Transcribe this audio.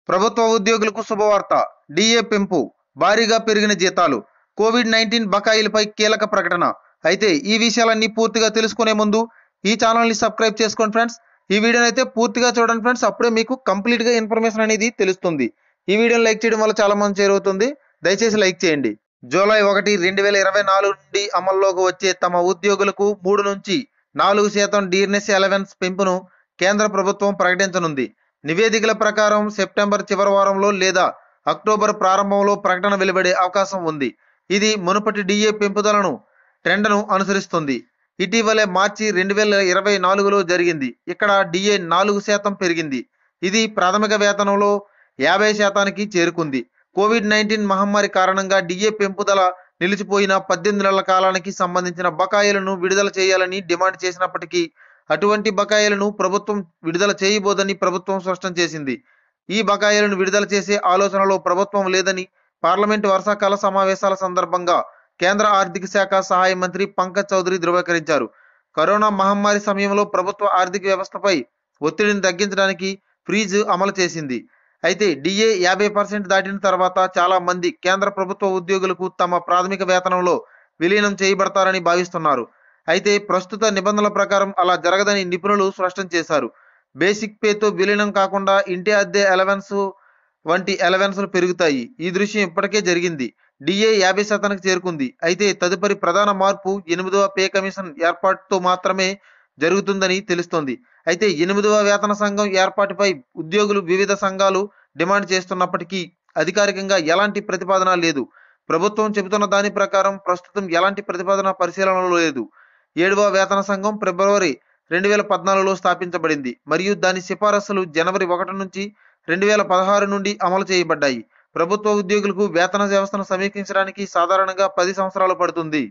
ప్రభుత్వ ఉద్యోగులకు శుభవార్త. డిఏ పెంపు, భారీగా పెరిగిన జీతాలు, కోవిడ్-19 బకాయిలపై కీలక ప్రకటన. అయితే ఈ విషయాలన్నీ పూర్తిగా తెలుసుకునే ముందు ఈ ఛానల్ని సబ్స్క్రైబ్ చేసుకోండి ఫ్రెండ్స్. ఈ వీడియోని అయితే పూర్తిగా చూడండి ఫ్రెండ్స్, అప్పుడే మీకు కంప్లీట్గా ఇన్ఫర్మేషన్ అనేది తెలుస్తుంది. ఈ వీడియోని లైక్ చేయడం వల్ల చాలా మంది చేరువుతుంది. దయచేసి లైక్ చేయండి. జూలై 1, 2024 నుండి అమల్లోకి వచ్చే తమ ఉద్యోగులకు 3 నుంచి 4% డీర్నెస్ అలవెన్స్ పెంపును కేంద్ర ప్రభుత్వం ప్రకటించనుంది. నివేదికల ప్రకారం సెప్టెంబర్ చివరి వారంలో లేదా అక్టోబర్ ప్రారంభంలో ప్రకటన వెలువడే అవకాశం ఉంది. ఇది మునుపటి డిఏ పెంపుదలను ట్రెండ్ను అనుసరిస్తుంది. ఇటీవలే మార్చి 2024లో జరిగింది. ఇక్కడ డిఏ 4% పెరిగింది. ఇది ప్రాథమిక వేతనంలో 50%కి చేరుకుంది. కోవిడ్-19 మహమ్మారి కారణంగా డిఏ పెంపుదల నిలిచిపోయిన 18 నెలల కాలానికి సంబంధించిన బకాయిలను విడుదల చేయాలని డిమాండ్ చేసినప్పటికీ అటువంటి బకాయిలను ప్రభుత్వం విడుదల చేయబోదని ప్రభుత్వం స్పష్టం చేసింది. ఈ బకాయిలను విడుదల చేసే ఆలోచనలో ప్రభుత్వం లేదని పార్లమెంటు వర్షాకాల సమావేశాల సందర్భంగా కేంద్ర ఆర్థిక శాఖ సహాయ మంత్రి పంకజ్ చౌదరి ధృవీకరించారు. కరోనా మహమ్మారి సమయంలో ప్రభుత్వ ఆర్థిక వ్యవస్థపై ఒత్తిడిని తగ్గించడానికి ఫ్రీజ్ అమలు చేసింది. అయితే డిఏ 50% దాటిన తర్వాత చాలా మంది కేంద్ర ప్రభుత్వ ఉద్యోగులకు తమ ప్రాథమిక వేతనంలో విలీనం చేయబడతారని భావిస్తున్నారు. అయితే ప్రస్తుత నిబంధనల ప్రకారం అలా జరగదని నిపుణులు స్పష్టం చేశారు. బేసిక్ పేతో విలీనం కాకుండా ఇంటి అద్దె అలవెన్స్ వంటి అలవెన్స్లు పెరుగుతాయి. ఈ దృశ్యం ఇప్పటికే జరిగింది. డిఏ 50%కి చేరుకుంది. అయితే తదుపరి ప్రధాన మార్పు 8వ పే కమిషన్ ఏర్పాటుతో మాత్రమే జరుగుతుందని తెలుస్తోంది. అయితే 8వ వేతన సంఘం ఏర్పాటుపై ఉద్యోగులు వివిధ సంఘాలు డిమాండ్ చేస్తున్నప్పటికీ అధికారికంగా ఎలాంటి ప్రతిపాదన లేదు. ప్రభుత్వం చెబుతున్న దాని ప్రకారం ప్రస్తుతం ఎలాంటి ప్రతిపాదన పరిశీలనలో లేదు. 7వ వేతన సంఘం ఫిబ్రవరి 2014లో స్థాపించబడింది మరియు దాని సిఫారసులు జనవరి 1 నుంచి 2016 నుండి అమలు చేయబడ్డాయి. ప్రభుత్వ ఉద్యోగులకు వేతన వ్యవస్థను సమీక్షించడానికి సాధారణంగా 10 సంవత్సరాలు పడుతుంది.